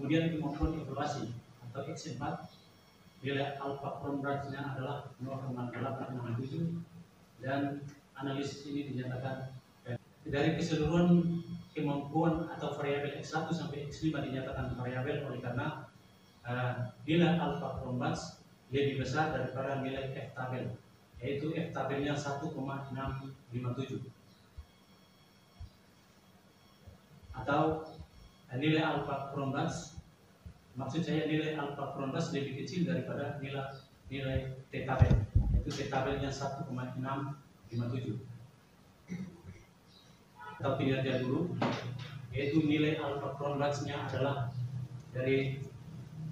Kemudian kemampuan evaluasi atau X4, nilai alpha Cronbach's-nya adalah 0,867 dan analisis ini dinyatakan dari keseluruhan kemampuan atau variabel X1 sampai X5 dinyatakan variabel oleh karena nilai alpha Cronbach's lebih besar daripada nilai F tabel, yaitu F tabelnya 1,657 atau nilai alpha Cronbach's, maksud saya nilai alpha Cronbach's lebih kecil daripada nilai T tabel, yaitu T tabelnya 1,657 atau kinerja guru, yaitu nilai alpha Cronbach's-nya adalah dari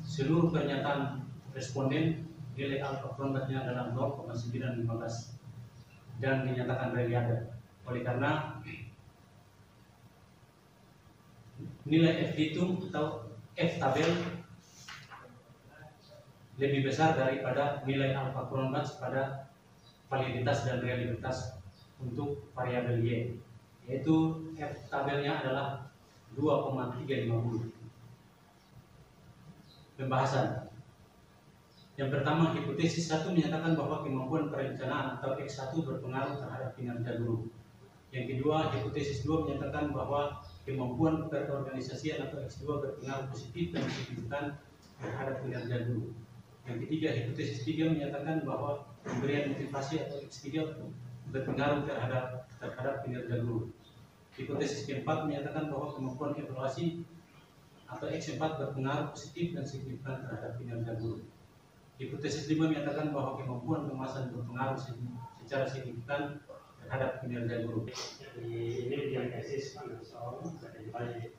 seluruh pernyataan responden, nilai alpha Cronbach's-nya adalah 0,915 dan dinyatakan reliable. Oleh karena nilai F hitung atau F tabel lebih besar daripada nilai alpha Cronbach's pada validitas dan reliabilitas untuk variabel Y, yaitu F tabelnya adalah 2,350. Pembahasan. Yang pertama, hipotesis 1 menyatakan bahwa kemampuan perencanaan atau X1 berpengaruh terhadap kinerja guru. Yang kedua, hipotesis 2 menyatakan bahwa kemampuan berorganisasian atau X2 berpengaruh positif dan signifikan terhadap kinerja guru. Yang ketiga, hipotesis 3 menyatakan bahwa pemberian motivasi atau X3 berpengaruh terhadap kinerja guru. Hipotesis keempat menyatakan bahwa kemampuan evaluasi atau X4 berpengaruh positif dan signifikan terhadap kinerja guru. Hipotesis 5 menyatakan bahwa kemampuan penguasaan berpengaruh secara signifikan terhadap kinerja guru. Jadi ini ujian tesis Panasol dari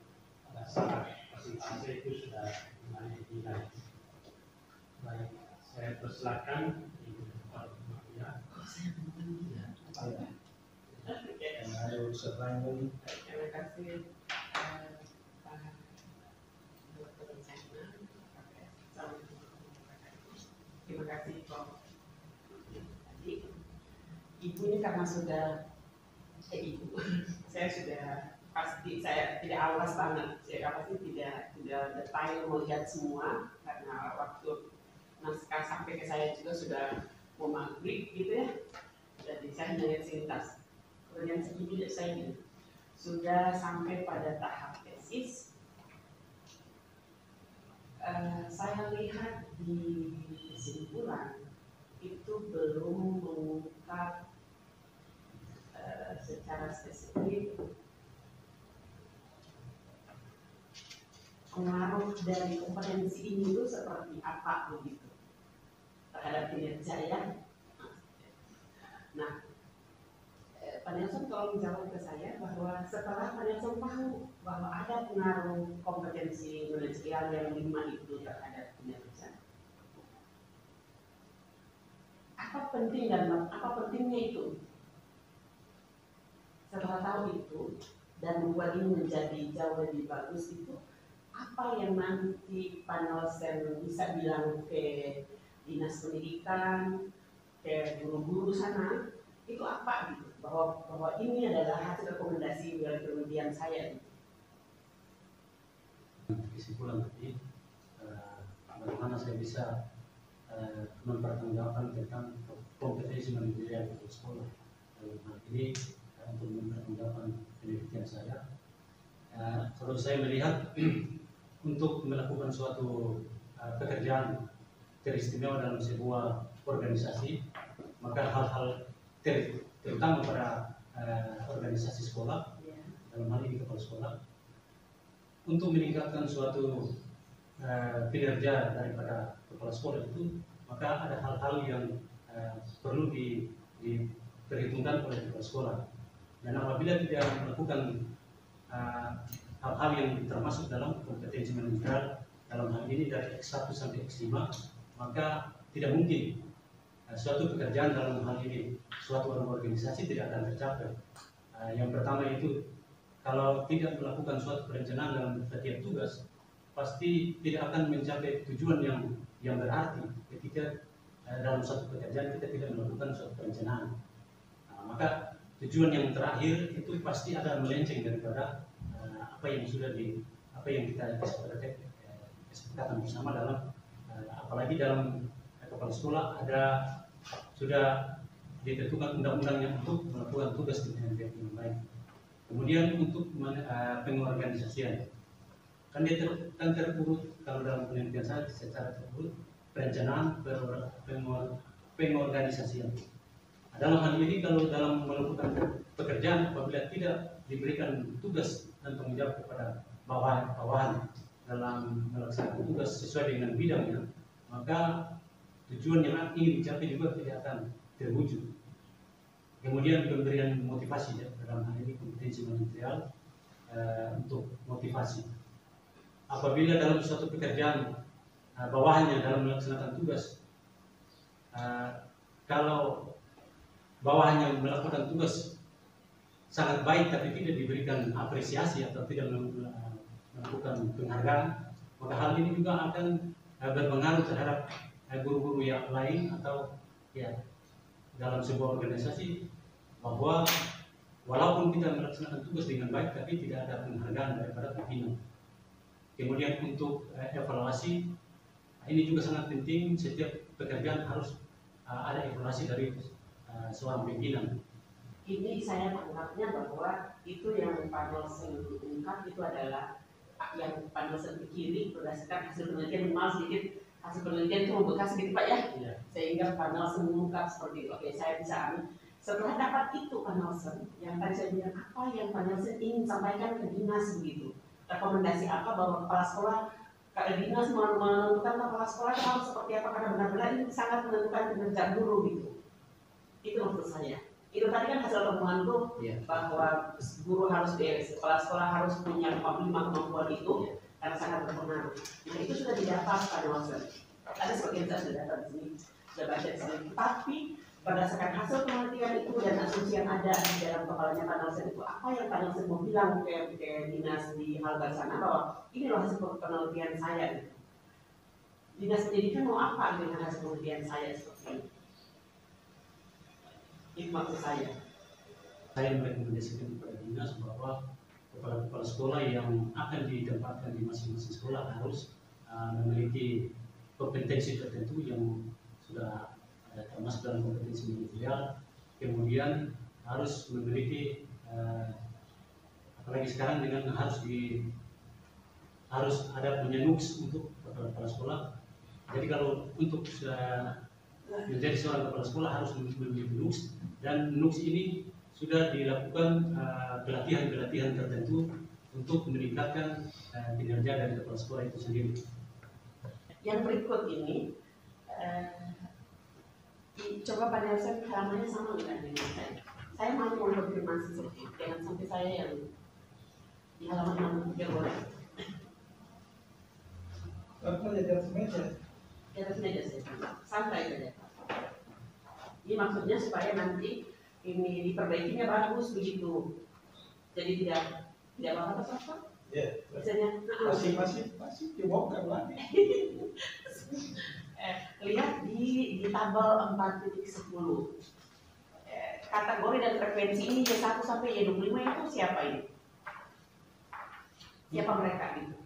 saat presentasi itu sudah mulai dinilai. Baik, saya persilakan Ibu Dr. Maria. Terima kasih Pak Dr. Chana. Terima kasih Prof. Tadi Ibu ini karena sudah Ibu, saya sudah pasti saya tidak awas banget, saya pasti tidak detail melihat semua karena waktu naskah sampai ke saya juga sudah mau maghrib gitu ya, jadi saya hanya selintas. Kemudian segini saya ini sudah sampai pada tahap tesis. Saya lihat di kesimpulan itu belum mengungkap secara spesifik pengaruh dari kompetensi ini itu seperti apa begitu terhadap kinerja ya. Nah, Pak Nelson tolong menjawab ke saya bahwa setelah Pak Nelson tahu bahwa ada pengaruh kompetensi manajerial yang 5 itu terhadap kinerja, apa penting dan apa pentingnya itu? Setelah tahu itu dan membuat ini menjadi jauh lebih bagus itu, apa yang nanti Pak Nelson bisa bilang ke dinas pendidikan, ke guru-guru sana, itu apa gitu? Bahwa ini adalah hasil rekomendasi dari penelitian saya. Kesimpulan tadi, bagaimana saya bisa mempertanggungjawabkan tentang kompetensi manajerial di sekolah. Ini untuk mempertanggungjawabkan penelitian saya. Kalau saya melihat untuk melakukan suatu pekerjaan teristimewa dalam sebuah organisasi, maka hal-hal terutama pada organisasi sekolah, dalam hal ini kepala sekolah, untuk meningkatkan suatu kinerja daripada kepala sekolah itu, maka ada hal-hal yang perlu diperhitungkan oleh kepala sekolah. Dan apabila tidak melakukan hal-hal yang termasuk dalam kompetensi manajerial, dalam hal ini dari X1 sampai X5, maka tidak mungkin suatu pekerjaan dalam hal ini suatu organisasi tidak akan tercapai. Yang pertama itu, kalau tidak melakukan suatu perencanaan dalam setiap tugas, pasti tidak akan mencapai tujuan yang berarti ketika dalam suatu pekerjaan kita tidak melakukan suatu perencanaan. Maka tujuan yang terakhir itu pasti ada melenceng daripada apa yang kita kesepakatan bersama dalam apalagi dalam kepala sekolah sudah ditentukan undang-undangnya untuk melakukan tugas dengan yang baik. Kemudian untuk pengorganisasian, kan dia kan terurut kalau dalam penelitian saya secara terurut perencanaan pengorganisasian. Dalam hal ini kalau dalam melakukan pekerjaan apabila tidak diberikan tugas dan tanggung jawab kepada bawahan dalam melaksanakan tugas sesuai dengan bidangnya, maka tujuan yang ingin dicapai juga tidak akan terwujud. Kemudian pemberian motivasi ya, dalam hal ini kompetensi manajerial untuk motivasi. Apabila dalam suatu pekerjaan bawahannya dalam melaksanakan tugas, kalau bawahannya melakukan tugas sangat baik tapi tidak diberikan apresiasi atau tidak melakukan penghargaan, maka hal ini juga akan berpengaruh terhadap guru-guru yang lain atau ya dalam sebuah organisasi, bahwa walaupun kita melaksanakan tugas dengan baik tapi tidak ada penghargaan daripada pimpinan. Kemudian untuk evaluasi, ini juga sangat penting. Setiap pekerjaan harus ada evaluasi dari seorang pimpinan. Ini saya menganggapnya bahwa itu yang Pak Nelson ungkap itu adalah yang Pak Nelson pikiri berdasarkan hasil penelitian, minimal sedikit hasil penelitian itu membekas sedikit Pak ya, sehingga Pak Nelson mengungkap seperti itu. Oke, saya bisa amin. Setelah dapat itu Pak Nelson, yang tadi saya bilang apa yang Pak Nelson ingin sampaikan ke dinas begitu, rekomendasi apa bahwa kepala sekolah, dinas menentukan kepala sekolah harus seperti apa, karena benar-benar ini sangat menentukan kinerja guru gitu. Itu maksud saya. Itu tadi kan hasil temuan itu bahwa guru harus kepala sekolah harus punya 5 kemampuan itu karena sangat berpengaruh. Nah, itu sudah didapat pada Nelson. Ada sebagian saya sudah dapat di sini, sudah baca di sini. Tapi berdasarkan hasil penelitian itu dan asumsi yang ada di dalam kepalanya Pak Nelson itu, apa yang Pak Nelson mau bilang ke dinas di Halbar sana bahwa ini loh hasil penelitian saya. Gitu. Dinas pendidikan mau apa dengan hasil penelitian saya seperti ini? Itu maksud saya. Saya merekomendasikan kepada dinas bahwa kepala-kepala sekolah yang akan ditempatkan di masing-masing sekolah harus memiliki kompetensi tertentu yang sudah termasuk dalam kompetensi manajerial. Kemudian harus memiliki apalagi sekarang dengan harus ada punya NUKS untuk kepala sekolah. Jadi kalau untuk menjadi seorang kepala sekolah harus memiliki NUKS, dan NUKS ini sudah dilakukan pelatihan-pelatihan tertentu untuk meningkatkan kinerja dari kepala sekolah itu sendiri. Yang berikut ini coba Pak Nelson halamannya sama nggak dengan saya? Saya mau mengkonfirmasi seperti itu, jangan sampai saya yang di halaman 63 boleh. Apa di atas meja? Di atas meja saya santai saja. Ini maksudnya supaya nanti ini diperbaikinya bagus begitu. Jadi tidak apa-apa. Ya. Biasanya Masih dibongkar lagi. Lihat di tabel 4.10. Kategori dan frekuensi ini Y1 sampai Y25 itu siapa ini? Siapa mereka itu?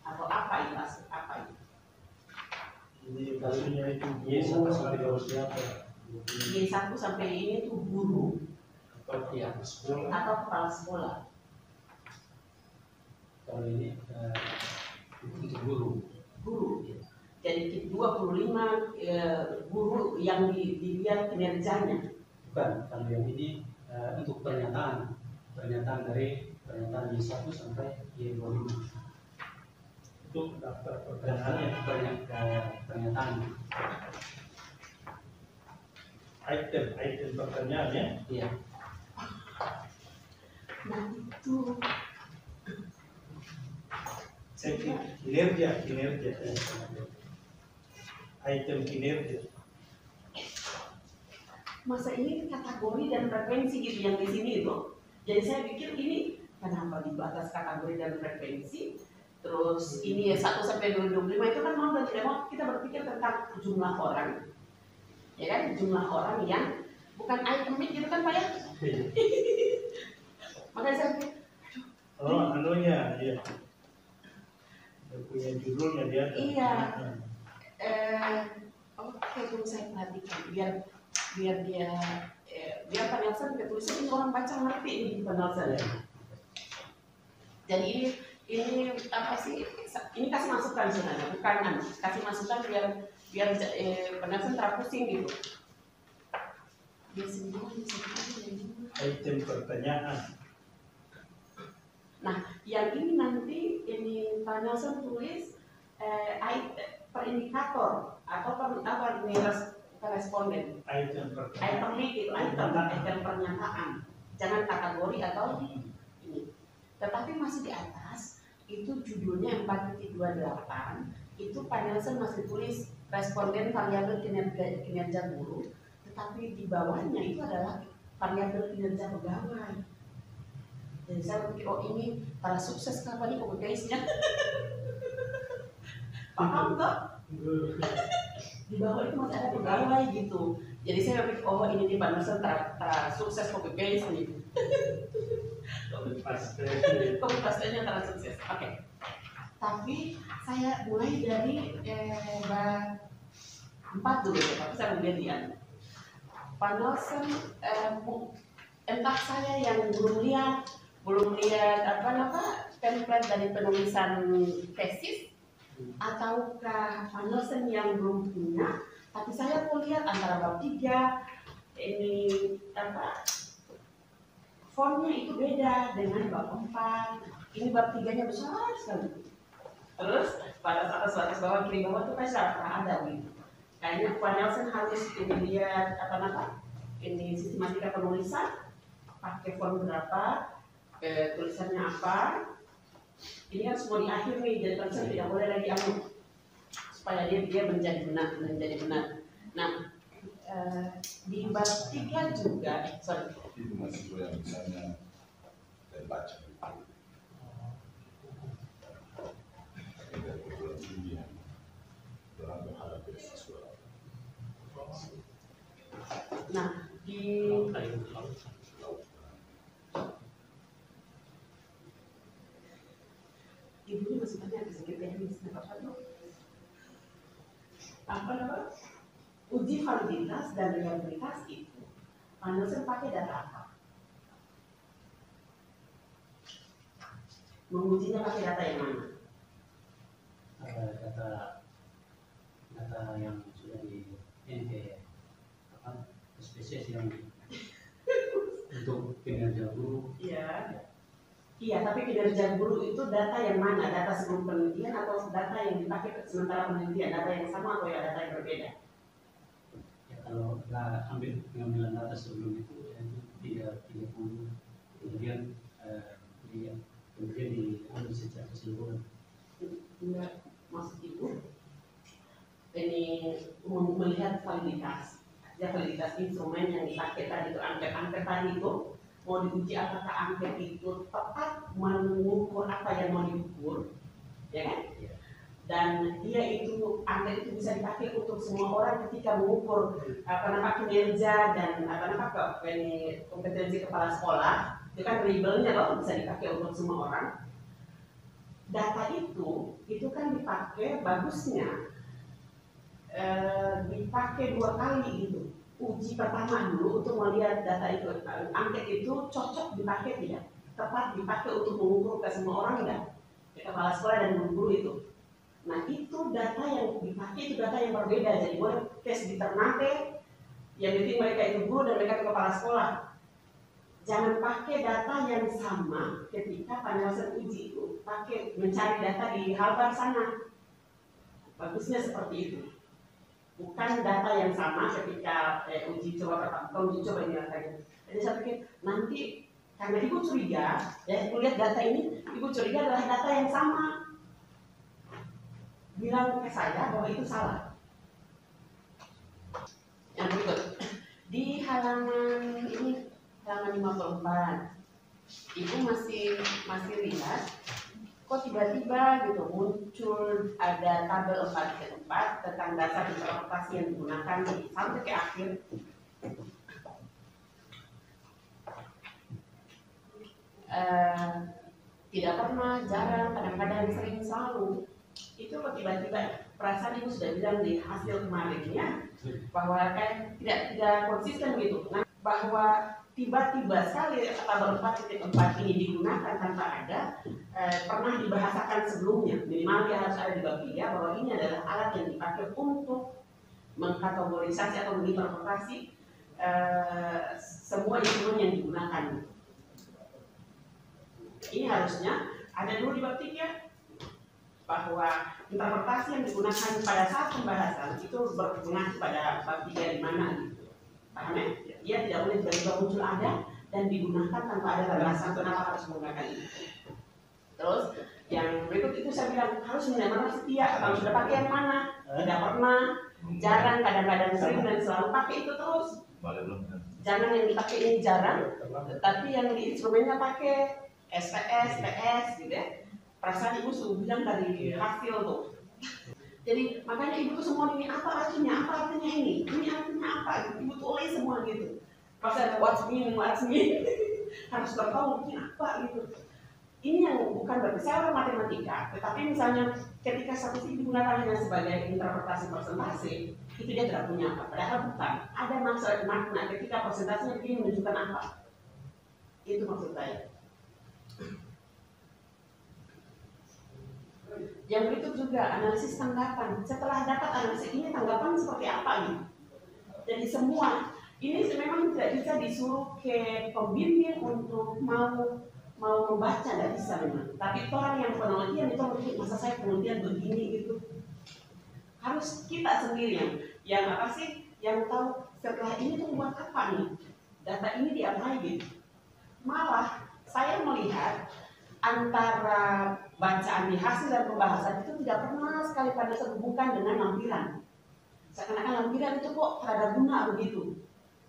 Atau apa itu? Apa itu? Ini kasusnya itu Y1 sampai 2 siapa? Y1 sampai ini itu guru atau pihak sekolah atau kepala sekolah. Kalau ini untuk guru. Jadi 25 guru yang dilihat kinerjanya. Bukan, kalau yang ini untuk pernyataan dari pernyataan Y1 sampai Y25. itu daftar Pernyataan. item pertanyaan ya. Iya. Nah itu Saya kinerja. Item kinerja. masa ini kategori dan frekuensi gitu yang di sini itu. Jadi saya pikir ini kenapa di batas kategori dan frekuensi. Terus ini 1 sampai 25 itu kan mau dan tidak mau kita berpikir tentang jumlah orang, ya kan, jumlah orang yang bukan itemik gitu kan Pak ya. Makanya saya pikir, Anunya, iya. Dia punya judulnya dia. Iya. Oke, tunggu saya perhatikan biar dia biar Pak Nelson ketulisnya ini orang baca ngerti ini Pak Nelson ya. Jadi ini apa sih? Ini kasih masukan sebenarnya, bukan kasih masukan biar Pak Nelson terpusing gitu. Dia sendiri Item pertanyaan. Nah, yang ini nanti ini Pak Nelson tulis per indikator atau apa ini responden. Item pertanyaan. Itemnya itu item pernyataan, jangan kategori atau ini. Tetapi masih di atas itu judulnya 4.28 itu Pak Nelson masih tulis responden variabel kinerja guru, tetapi di bawahnya itu adalah variabel kinerja pegawai. Jadi saya berpikir, oh ini para sukses kapan nih copy-paste-nya? Paham nggak? Di bawah itu masih ada pegawai gitu. Jadi saya berpikir, oh ini di Pak Nelson sukses copy-paste nih. Copy-paste-nya sukses. Oke. Tapi saya mulai dari bab 4 dulu ya, tapi saya mau lihat. Pak Nelson, entah saya yang belum lihat template dari penulisan tesis, ataukah Pak Nelson yang belum punya, tapi saya mau lihat antara bab 3 ini fontnya itu beda dengan bab 4. Ini bab 3-nya besar sekali. Terus pada atas bawah kiri bawah itu pasti ada gitu. Kayaknya Pak Nelson harus ini lihat ini sistematika penulisan, pakai font berapa, tulisannya apa. Ini kan semua di akhir nih, jadi tulisan tidak boleh lagi supaya dia menjadi benar. Nah, di bab 3 juga, Itu masih yang misalnya saya baca itu. Ada perguruan tinggi yang orang berharap beasiswa. nah di ibunya masih banyak sedikit teknis apa uji validitas dan reliabilitas itu Pak Nelson pakai data apa? Mengujinya pakai data yang mana? Data yang sudah di spesies yang untuk kinerja guru. Iya, tapi kinerja guru itu data yang mana? Data sebelum penelitian atau data yang dipakai sementara penelitian? Data yang sama atau ya data yang berbeda? Ya kalau nggak ambil pengambilan data sebelum itu, ya itu 30. Kemudian diambil secara keseluruhan. Enggak, maksud ibu ini melihat validitas. Ya, validitas instrumen yang dipakai tadi itu, angket tadi itu mau diuji apakah angket itu tepat mengukur apa yang mau diukur, ya kan? Dan dia itu angket itu bisa dipakai untuk semua orang ketika mengukur kinerja dan kompetensi kepala sekolah. Itu kan labelnya loh, bisa dipakai untuk semua orang. Data itu kan dipakai bagusnya dipakai 2 kali gitu. Uji pertama dulu untuk melihat data itu, angket itu cocok dipakai tidak, tepat dipakai untuk mengukur ke semua orang tidak, kepala sekolah dan guru itu. Nah itu data yang dipakai itu data yang berbeda. Jadi boleh tes di Ternate yang penting mereka itu guru dan mereka itu kepala sekolah. Jangan pakai data yang sama ketika Pak Nelson uji itu, pakai mencari data di Harvard sana. Bagusnya seperti itu. Bukan data yang sama ketika uji coba ini rasanya. Jadi saya pikir nanti karena ibu curiga, ya ibu lihat data ini, ibu curiga adalah data yang sama. Bilang ke saya bahwa itu salah. Yang berikut di halaman ini, halaman 54, ibu masih lihat kok tiba-tiba gitu muncul ada tabel 4/4 tentang dasar interpretasi yang digunakan sampai ke akhir. Tidak pernah, jarang, kadang-kadang, sering, selalu. Itu kok tiba-tiba perasaan ibu sudah bilang di hasil kemarinnya bahwa kayak tidak konsisten gitu. Nah, bahwa tiba-tiba sekali tabel 4.4 ini digunakan tanpa ada pernah dibahasakan sebelumnya, minimal dia harus ada di bab 3 bahwa ini adalah alat yang dipakai untuk mengkategorisasi atau menginterpretasi semua instrumen yang digunakan. Ini harusnya ada dulu di bab 3 bahwa interpretasi yang digunakan pada saat pembahasan itu berpengaruh pada bab 3 di mana gitu. Paham ya? Dia tidak boleh tiba-tiba muncul ada dan digunakan tanpa ada alasan kenapa harus menggunakan itu. Terus yang berikut itu saya bilang harus benar-benar setia. Kalau sudah pakai yang mana? Tidak pernah, jarang, kadang-kadang sering dan selalu pakai itu terus. Jangan yang dipakai ini jarang, tetapi yang di instrumennya pakai SPS, PS gitu ya. Perasaan ibu sudah bilang dari hasil tuh. Jadi makanya ibu tuh semua ini apa artinya ini artinya apa, ibu tulis semua gitu. Pas ada what's mean, harus tahu ini apa gitu. Ini yang bukan berarti saya orang matematika, tetapi misalnya ketika statistik digunakan hanya sebagai interpretasi persentase, itu dia tidak punya apa. Padahal bukan. Ada makna ketika persentasenya begini menunjukkan apa. Itu maksud saya. Yang berikut juga analisis tanggapan. Setelah dapat analisis ini tanggapan seperti apa nih? Jadi semua ini memang tidak bisa disuruh ke pembimbing untuk mau membaca, tidak bisa memang. Tapi orang yang penelitian itu mungkin masa saya penelitian begini gitu. Harus kita sendiri yang apa sih yang tahu setelah ini tuh buat apa nih? Data ini diapain gitu. Malah saya melihat antara bacaan di hasil dan pembahasan itu tidak pernah sekali pada sehubungkan dengan lampiran. Seakan-akan lampiran itu kok terada guna begitu.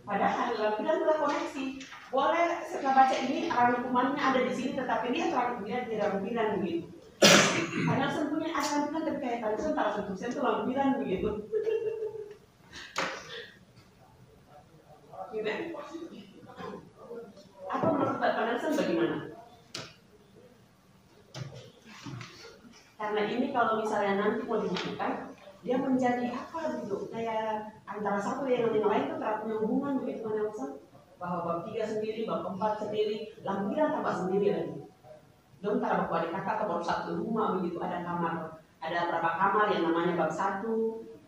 Padahal lampiran telah koneksi. Boleh setelah baca ini rangkumannya ada di sini, tetapi dia terangkumnya di lampiran begitu. Padahal sempurnya ada lampiran tapi kayak tadi antara sentuh itu lampiran begitu. Gitu. Apa menurut Pak Nelson bagaimana? Karena ini kalau misalnya nanti mau dibutuhkan, dia menjadi apa gitu, kayak antara satu dengan yang lain itu tidak punya hubungan begitu Pak Nelson. Bahwa bab 3 sendiri, bab 4 sendiri, lampiran tambah sendiri lagi. Dong antara bab adik kakak atau bab 1 rumah begitu, ada kamar, ada berapa kamar yang namanya bab 1,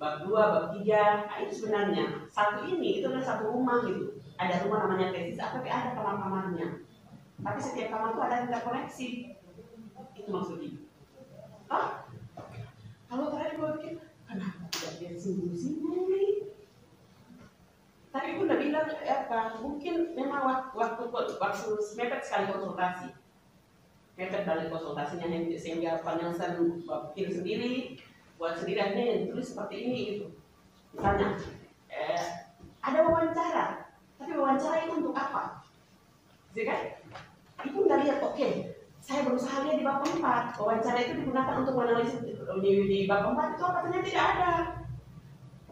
bab 2, bab 3. Nah, itu sebenarnya satu ini itu adalah satu rumah gitu. Ada rumah namanya tesis, tapi ada kamar-kamarnya. Tapi setiap kamar itu ada interkoneksi. Itu maksudnya. Oh, kalau terakhir gue pikir, kenapa tidak dia singgung-singgung nih? Tapi gue udah bilang, mungkin memang waktu mepet sekali konsultasi. Mepet dari konsultasinya sehingga Pak Nelson bikin sendiri, buat sendiri akhirnya yang ditulis seperti ini gitu. Misalnya, ada wawancara, tapi wawancara itu untuk apa? Jadi kan, ibu nggak lihat, oke. Saya berusaha lihat di bab 4, wawancara itu digunakan untuk menganalisis di bab 4 itu apa? Ternyata tidak ada.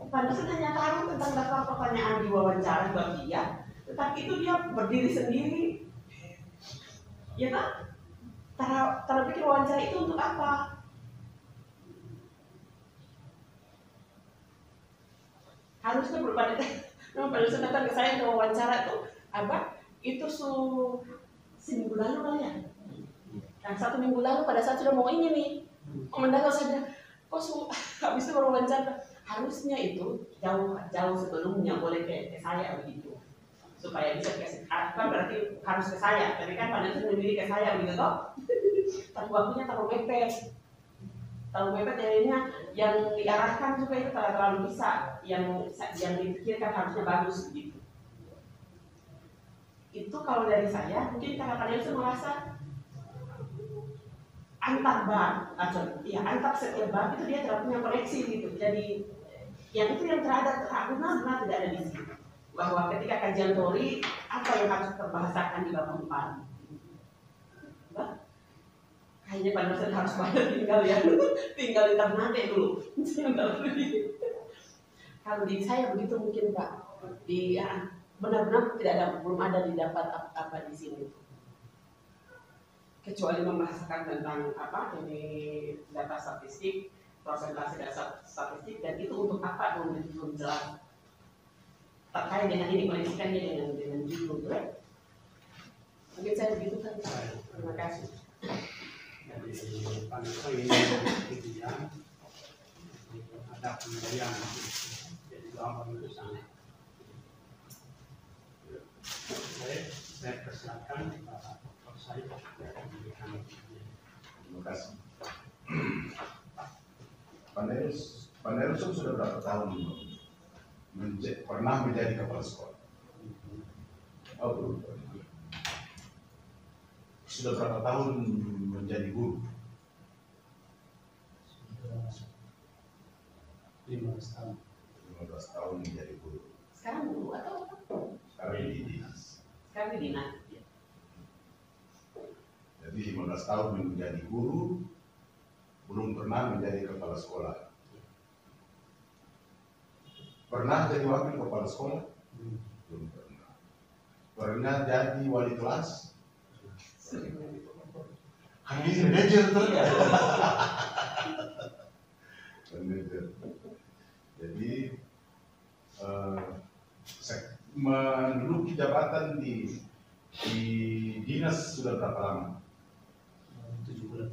Pak Nelson hanya tahu tentang daftar pertanyaan di wawancara bab 3, tetapi itu dia berdiri sendiri. Ya kan? Cara pikir wawancara itu untuk apa? Harusnya berbeda. Memang Pak Nelson datang ke saya untuk wawancara itu, itu seminggu lalu kali ya. Nah, 1 minggu lalu pada saat sudah mau ini nih, mendadak saya bilang, kok habis itu baru wawancara. Harusnya itu jauh sebelumnya boleh ke saya begitu, supaya bisa kan berarti harus ke saya. Tapi kan pada itu sendiri ke saya begitu toh. Tapi waktunya terlalu mepet. Jadinya yang diarahkan juga itu terlalu bisa, yang dipikirkan harusnya bagus begitu. Itu kalau dari saya, mungkin karena Pak Nelson merasa antar setiap bab itu dia tidak punya koneksi gitu. Jadi yang itu yang benar tidak ada di sini. Bahwa ketika kajian teori apa yang harus terbahasakan di bab 4. Kayaknya Pak Nelson harus banyak tinggal di Ternate dulu. Kalau di saya begitu mungkin Pak. Benar-benar belum ada didapat apa di sini. kecuali membahasakan tentang apa ini data statistik, prosentase data statistik, dan itu untuk apa belum jelas. Terkait dengan ini koneksikannya dengan judul, mungkin saya begitu kan. Terima kasih. Jadi panel ini kemudian ada pemberian, jadi gambar itu sangat. Saya persilakan Pak Said memberikan. Terima kasih. Panel sudah berapa tahun pernah menjadi kepala sekolah? Oh, belum pernah. Sudah berapa tahun menjadi guru? Sudah 15 tahun. 15 tahun menjadi guru. Sekarang dulu atau Sekarang di dinas. sekarang di dinas? Jadi 15 tahun menjadi guru, belum pernah menjadi kepala sekolah. Pernah jadi wakil kepala sekolah? Belum pernah. Pernah jadi wali kelas? Ini manajer tuh. Manajer. Jadi menduduki jabatan di dinas sudah berapa lama? 7 bulan.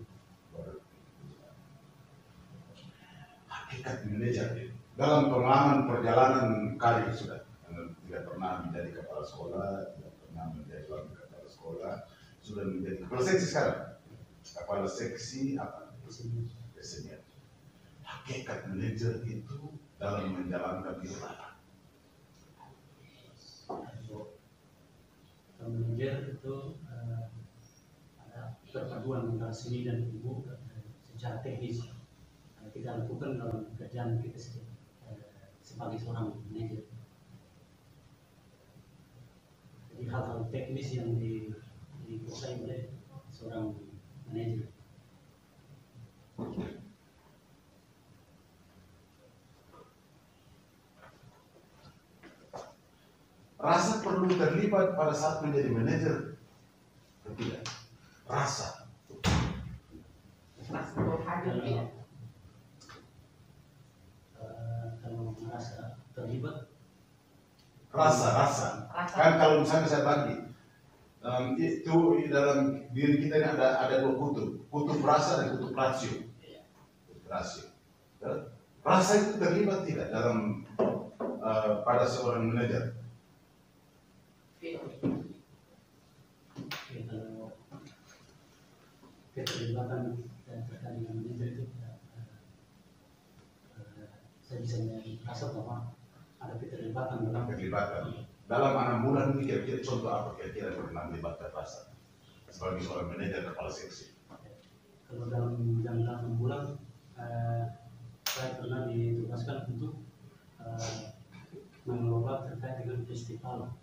Hakikat manajer dalam pengalaman perjalanan karir sudah tidak pernah menjadi kepala sekolah, tidak pernah menjadi wakil kepala sekolah, sudah menjadi kepala seksi sekarang. Kepala seksi apa? Kesenian. Hakikat manajer itu dalam menjalankan itu apa? Kalau manajer itu ada perpaduan antara seni dan ilmu secara teknis kita lakukan dalam pekerjaan kita sebagai seorang manajer. Jadi hal-hal teknis yang dikuasai oleh seorang manajer. Rasa perlu terlibat pada saat menjadi manajer atau tidak? Rasa. Masuk hadir ya. Kalau merasa terlibat, Rasa. Kan kalau misalnya saya bagi, itu dalam diri kita ini ada dua kutub rasa dan kutub rasio. Rasio. Rasa itu terlibat tidak dalam pada seorang manajer? kalau keterlibatan dan terkait dengan manajer itu saya bisa merasa bahwa ada keterlibatan dalam Dalam 6 bulan ini kira-kira contoh apa kira-kira pernah melibatkan rasa sebagai seorang manajer kepala seksi? Kalau dalam jangka 6 bulan saya pernah ditugaskan untuk mengelola terkait dengan festival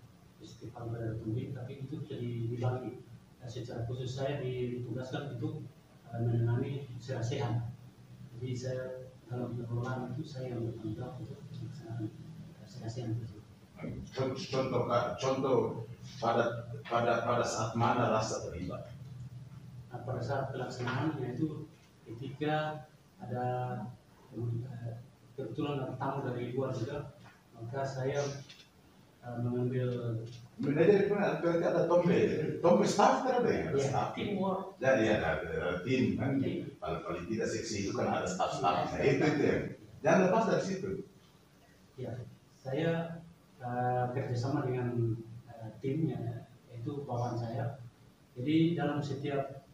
bertumbuh, tapi itu dibagi. Secara khusus saya ditugaskan untuk menangani serasihan. Jadi saya dalam pengelolaan itu saya yang bertanggung jawab untuk serasihan tersebut. Contoh pada saat mana rasa terlibat? Nah, pada saat pelaksanaan yaitu ketika ada kebetulan ada tamu dari luar juga, maka saya mengambil Manajer itu berarti ada tombe staff kan ada ya? Staff. Teamwork. Jadi ada tim kan, paling tidak seksi itu kan ada staff-staff. Nah, itu ya. Jangan lepas dari situ. ya saya kerjasama dengan tim yaitu bawahan saya. Jadi dalam setiap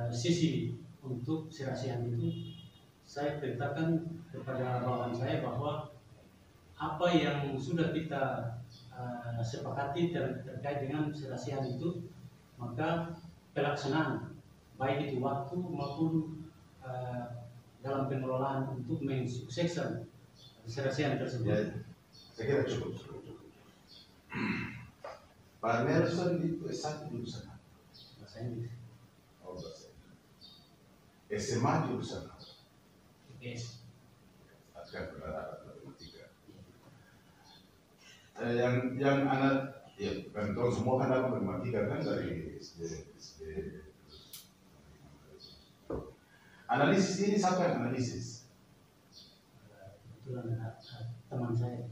sisi untuk serasihan itu saya perintahkan kepada bawahan saya bahwa apa yang sudah kita sepakati terkait dengan serasihan itu, maka pelaksanaan baik itu waktu maupun dalam pengelolaan untuk mensukseskan serasihan tersebut. Ya, saya kira cukup. Pak Nelson itu S1 jurusan apa? Bahasa Inggris. Oh, bahasa Inggris. SMA jurusan apa? Yes. Akan berada matematika. Yang anak Ya, kan kalau semua kan dapat matematika kan dari SD. Analisis ini siapa yang analisis? Kebetulan ada teman saya.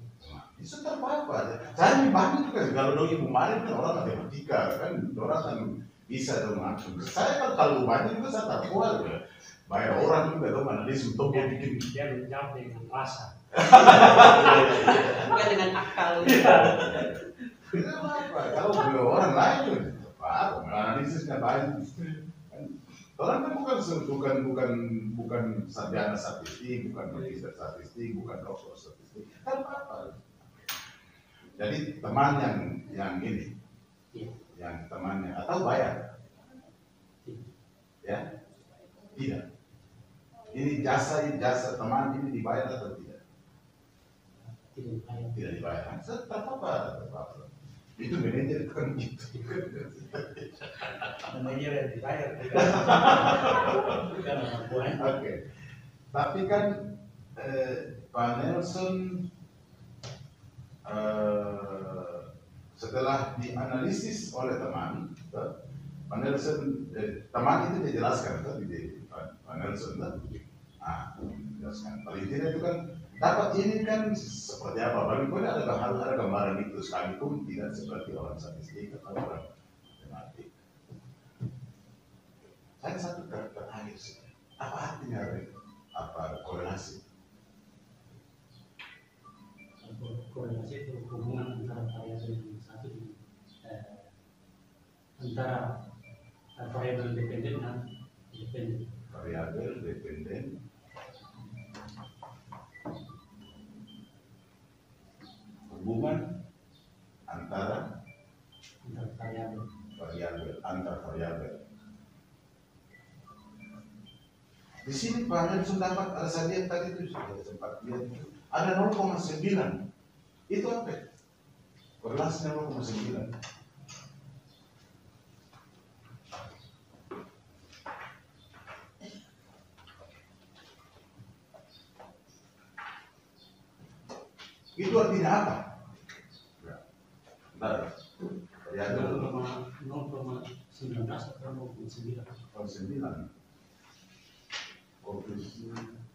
Itu tak apa-apa. Saya dibanding juga kalau doi kemarin kan orang matematika kan orang kan bisa dong langsung. Saya kan kalau banyak juga saya tak kuat ya. Banyak orang juga dong analisis untuk dia bikin. Dia menjawab dengan rasa. Bukan dengan akal. Tidak apa-apa. Kalau dua orang lain itu apa? Analisisnya banyak. Orang kan bukan sarjana statistik, bukan magister statistik, bukan doktor statistik. Kan apa? Jadi teman yang ini, yang temannya atau bayar, ya tidak. Ini jasa teman ini dibayar atau tidak? Tidak dibayar. Tetap apa? Itu manajer kan gitu. Namanya yang dibayar. Oke. Tapi kan Pak Nelson setelah dianalisis oleh teman, Pak Nelson teman itu dijelaskan tadi Pak Nelson dijelaskan. Paling tidak itu kan dapat ini kan seperti apa? Bagi pun ada gambaran itu sekalipun tidak seperti orang statistik atau orang matematik. Saya satu terakhir sih. Apa artinya apa korelasi? Korelasi itu hubungan antara variabel yang satu dengan antara variabel dependen dan independen. Variabel dependen hubungan antara variabel antar variabel. Di sini Pak Nelson dapat saya lihat tadi itu sudah sempat lihat ada 0,9. Itu apa? Korelasinya 0,9. Itu artinya apa? Bentar. Variabel 0,19 atau 0,9. 0,9.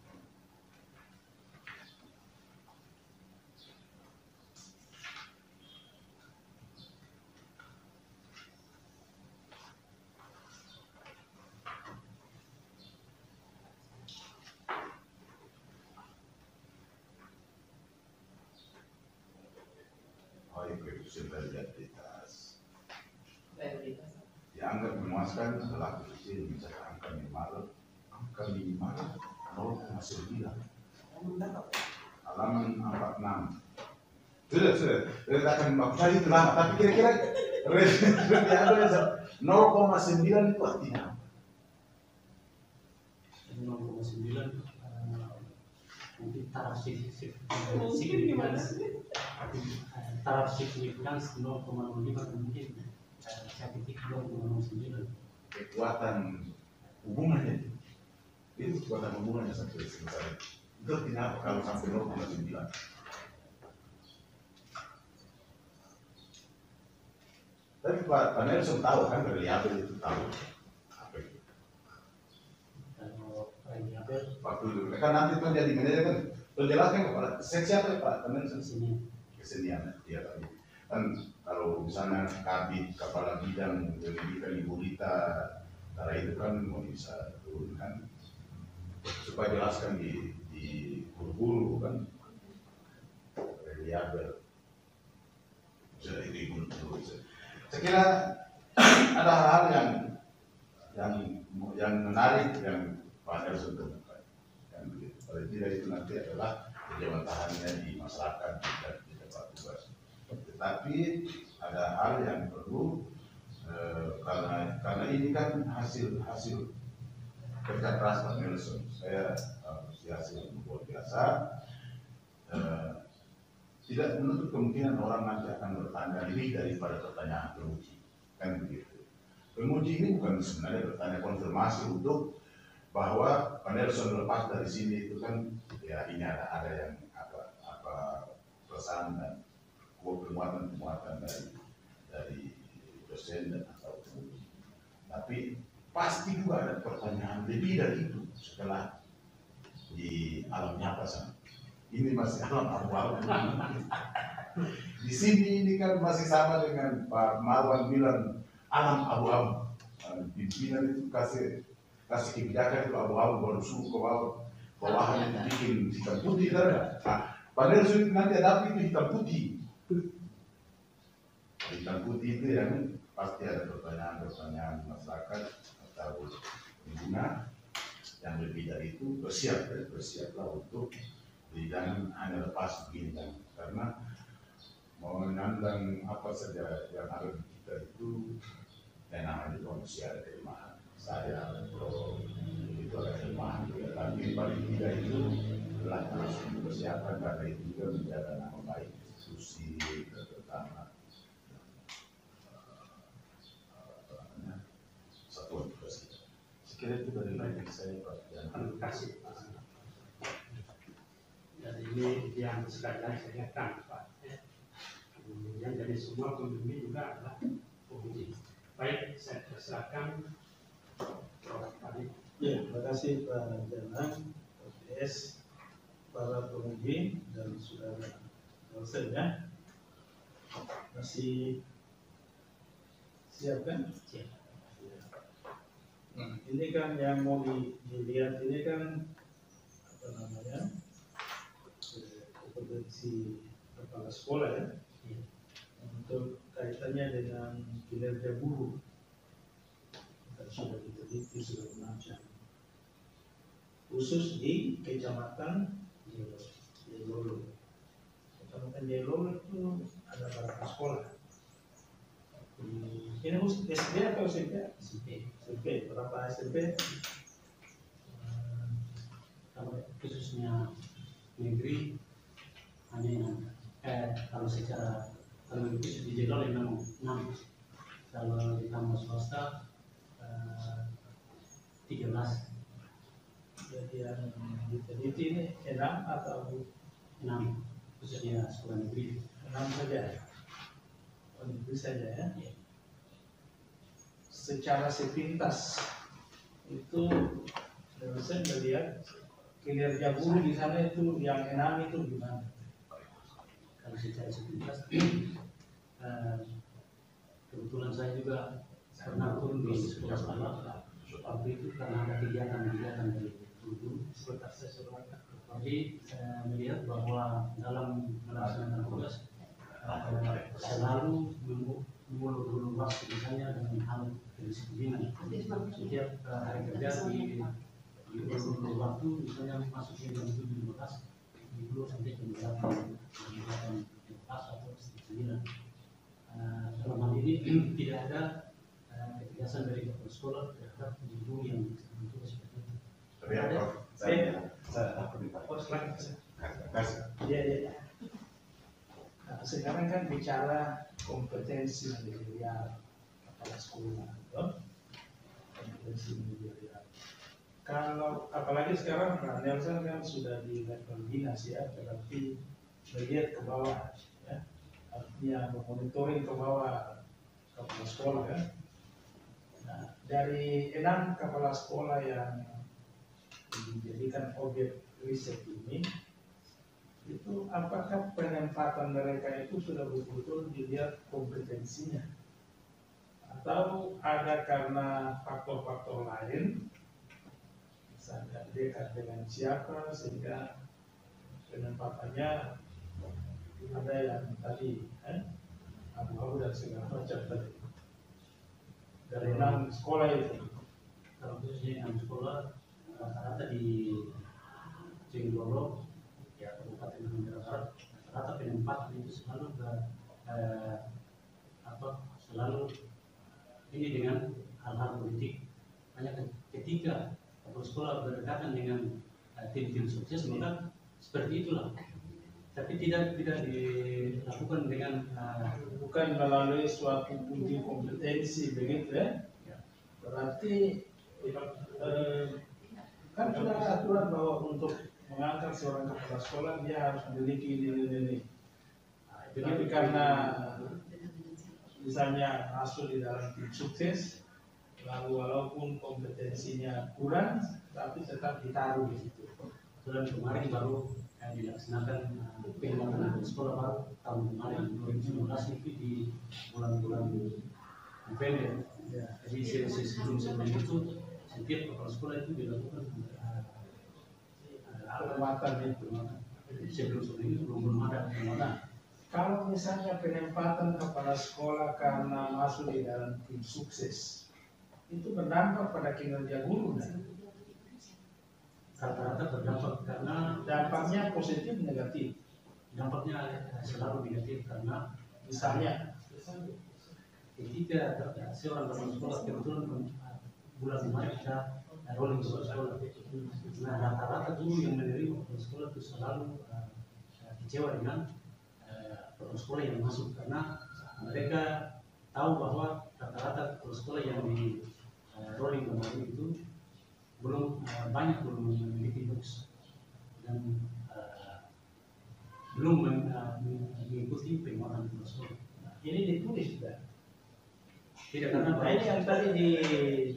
Koefisien variabilitas dianggap memuaskan adalah koefisien misalkan angka minimal 0,9. Halaman 46. Sudah. Akan cari itu lama, tapi kira-kira 0,9 itu artinya apa? 0,9 mungkin taraf signifikans 0,05 mungkin saya titik 0,09. Kekuatan hubungannya itu kekuatan hubungannya sampai selesai. Itu artinya apa kalau sampai 0,9? Tapi Pak Nelson tahu kan variabel itu tahu apa itu. Kalau variabel Waktu itu kan nanti tuh jadi manajer kan jelaskan kepada siapa Pak Nelson kesenian dia tadi. Kan kalau misalnya kabit kepala bidang pendidikan Ibu Rita, cara itu kan mau bisa turunkan supaya jelaskan di guru-guru kan variabel. Bisa itu guru. Saya kira ada hal yang menarik yang Pak Nelson temukan. Paling tidak itu nanti adalah kejawatannya di masyarakat di tempat tugas. Tetapi ada hal yang perlu karena ini kan hasil kerja keras Pak Nelson. Saya apresiasi yang luar biasa. Tidak menutup kemungkinan orang nanti akan bertanya lebih daripada pertanyaan penguji, kan begitu. Penguji ini bukan sebenarnya bertanya konfirmasi untuk bahwa Pak Nelson lepas dari sini itu kan ya ini ada yang apa pesan dan muatan dari dari dosen dan atau penguji. Tapi pasti juga ada pertanyaan lebih dari itu setelah di alam nyata sana. Ini masih alam abu-abu. Di sini ini kan masih sama dengan Pak Marwan bilang alam abu-abu. Pimpinan itu kasih kebijakan itu abu-abu, baru suruh ke bawahan itu bikin hitam putih, tidak? Padahal sulit nanti ada itu hitam putih. Hitam putih itu yang pasti ada pertanyaan masyarakat atau pengguna yang lebih dari itu bersiaplah untuk jangan hanya lepas begini kan, karena menandang apa saja yang ada di kita itu yang namanya manusia ada kelemahan. Saya atau itu ada kelemahan juga, tapi paling tidak itu adalah harus dipersiapkan karena itu juga menjaga nama baik institusi terutama satuan tugas kita. Sekiranya itu dari saya Pak. Terima kasih Pak. Jadi ini yang sekali lagi saya katakan Pak. Kemudian dari semua pembimbing juga adalah penguji. Baik, saya persilakan Prof. Adi. Ya, terima kasih Pak Janang, PS, para penguji dan saudara dosen ya. Masih siap kan? Siap. Nah, ini kan yang mau dilihat ini kan apa namanya kompetensi kepala sekolah ya. Untuk kaitannya dengan kinerja guru, kita sudah diteliti segala macam. Khusus di Kecamatan Jailolo. Kecamatan Jailolo itu ada berapa sekolah? Ini khusus SD atau SMP? SMP. Berapa SMP? Kalau khususnya negeri hanya yang kalau secara kalau itu di Jailolo memang 6, kalau ditambah swasta 13. Jadi yang diteliti ini 6 atau 6 khususnya sekolah negeri. 6 saja? Oh, negeri saja ya? Secara sepintas itu dosen melihat kinerja guru di sana itu yang 6 itu gimana? Kalau secara sepintas kebetulan saya juga pernah turun di sekolah-sekolah pabrik itu karena ada kegiatan dari guru. Sebentar saya suruh. Jadi saya melihat bahwa dalam melaksanakan tugas selalu mengulur waktu misalnya dengan hal kedisiplinan. Setiap hari kerja di ulur waktu misalnya masuk jam 7.15 diulur sampai jam 8 atau 9. Dalam hal ini tidak ada ketegasan dari kepala sekolah terhadap guru yang bertugas seperti itu. Tapi ya Prof, saya takut dipakai. Iya. Nah, sekarang kan bicara kompetensi manajerial kepala sekolah, kompetensi manajerial. Kalau apalagi sekarang Pak Nelson kan sudah di level dinas ya, berarti melihat ke bawah, ya, artinya memonitoring ke bawah kepala sekolah kan. Nah, dari 6 kepala sekolah yang dijadikan objek riset ini, itu apakah penempatan mereka itu sudah betul-betul dilihat kompetensinya, atau ada karena faktor-faktor lain, misalnya dekat dengan siapa sehingga penempatannya ada yang tadi abu-abu dan segala macam tadi dari 6 sekolah itu. Kalau khususnya 6 sekolah rata-rata di Jailolo ya Kabupaten Manggarai Barat, rata penempatan itu selalu selalu ini dengan hal-hal politik. Hanya ketika kepala sekolah berdekatan dengan tim-tim sukses maka seperti itulah. Tapi tidak dilakukan dengan bukan melalui suatu uji kompetensi begitu ya. Berarti kan sudah ada aturan bahwa untuk mengangkat seorang kepala sekolah dia harus memiliki ini. Tapi karena misalnya masuk di dalam tim sukses, lalu walaupun kompetensinya kurang, tapi tetap ditaruh di situ. Dan kemarin baru dilaksanakan penguatan sekolah baru tahun kemarin 2019 itu di bulan-bulan November. Jadi sebelum itu setiap kepala sekolah itu dilakukan Penguatan itu. sebelum itu belum ada penguatan. Kalau misalnya penempatan kepala sekolah karena masuk di dalam tim sukses, itu berdampak pada kinerja guru, dan Rata-rata berdampak karena dampaknya positif negatif. dampaknya selalu negatif karena Misalnya, ketika seorang kepala sekolah kebetulan bulan kemarin kita rolling kepala sekolah. Nah rata-rata guru yang menerima kepala sekolah itu selalu kecewa dengan kepala sekolah yang masuk karena mereka tahu bahwa rata-rata kepala sekolah yang di rolling kemarin itu belum memiliki books dan belum mengikuti penguatan kepala sekolah. ini ditulis sudah. Tidak karena Nah ini yang tadi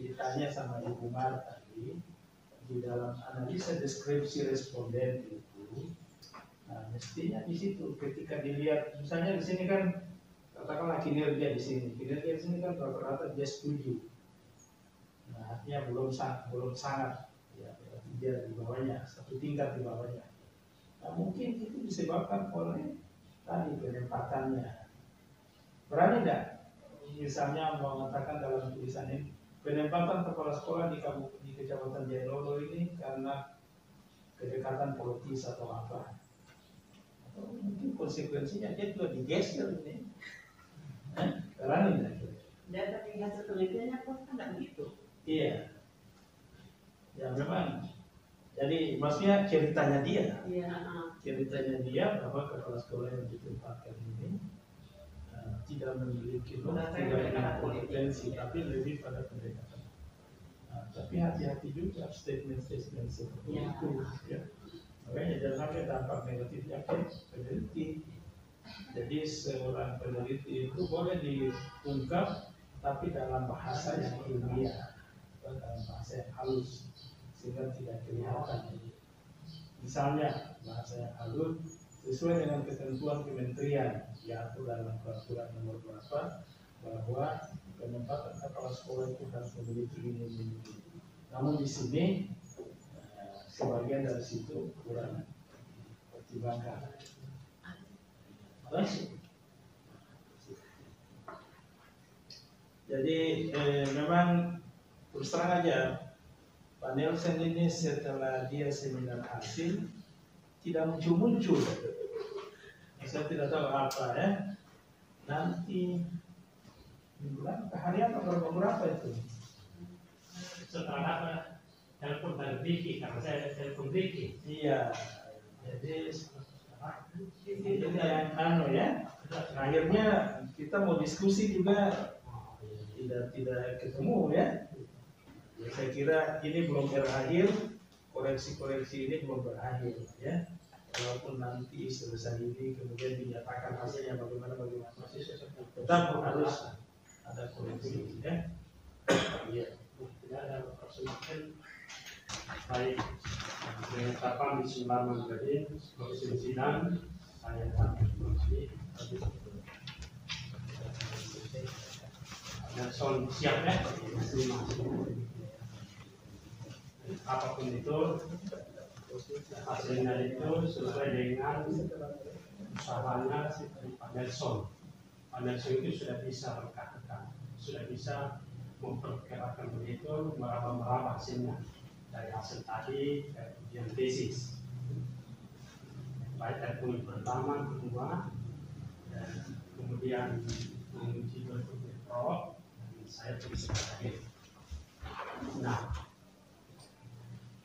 ditanya sama Ibu Mar tadi, di dalam analisa deskripsi responden itu, nah mestinya di situ ketika dilihat, misalnya di sini kan katakanlah kinerja di sini kan rata-rata dia setuju. Nah artinya belum sangat, ya dia di bawahnya, satu tingkat di bawahnya. Nah mungkin itu disebabkan oleh tadi penempatannya. Berani tidak? Misalnya mengatakan dalam tulisan ini penempatan kepala sekolah di Kecamatan Jailolo ini karena kedekatan politis atau apa, atau mungkin konsekuensinya dia juga digeser ini, berani tidak? Dan tapi hasil penelitiannya kok kan tidak begitu. Iya, ya memang. Jadi maksudnya ceritanya dia bahwa kepala sekolah yang ditempatkan ini tidak memiliki kompetensi, tapi lebih pada pendekatan. Tapi hati-hati juga statement seperti itu. Ya. Makanya jangan sampai dampak negatifnya ke peneliti. Jadi seorang peneliti itu boleh diungkap, tapi dalam bahasa yang ilmiah, dalam bahasa yang halus, sehingga tidak kelihatan. Misalnya bahasa yang halus sesuai dengan ketentuan kementerian diatur dalam peraturan nomor berapa bahwa penempatan kepala sekolah itu harus memiliki ini. Namun di sini sebagian dari situ kurang pertimbangkan. Jadi memang terus terang aja Pak Nelson ini setelah dia seminar hasil tidak muncul. Saya tidak tahu apa ya. Nanti bulan harian nomor berapa itu? Setelah apa? Telepon dari Vicky, karena saya telepon Vicky. Iya. Jadi itu yang ya. Akhirnya kita mau diskusi juga tidak ketemu ya. Saya kira ini belum berakhir, koreksi-koreksi ini belum berakhir ya. Walaupun nanti selesai ini kemudian dinyatakan hasilnya bagaimana tetap harus ada koreksi ya. Iya. Tidak ada persoalan baik penetapan di Sulaiman Gadin Provinsi dan saya Nelson siap ya, apapun itu hasilnya itu sesuai dengan usahanya Pak Nelson. Pak Nelson itu sudah bisa berkatakan, sudah bisa memperkirakan begitu, meraba-raba hasilnya dari hasil tadi ke ujian tesis, baik dari poin pertama, kedua, dan kemudian menguji berbagai pro, saya tulis tadi. Nah,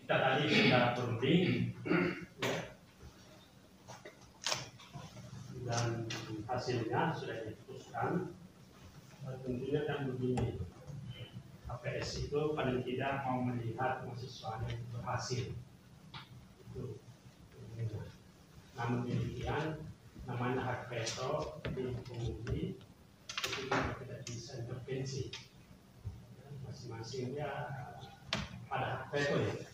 kita tadi sudah berunding, ya, dan hasilnya sudah diputuskan. Tentunya kan begini, KPS itu paling tidak mau melihat mahasiswanya berhasil. Itu. Namun demikian, namanya hak veto di penguji, itu tidak bisa intervensi. Masing-masing ya pada hak veto ya.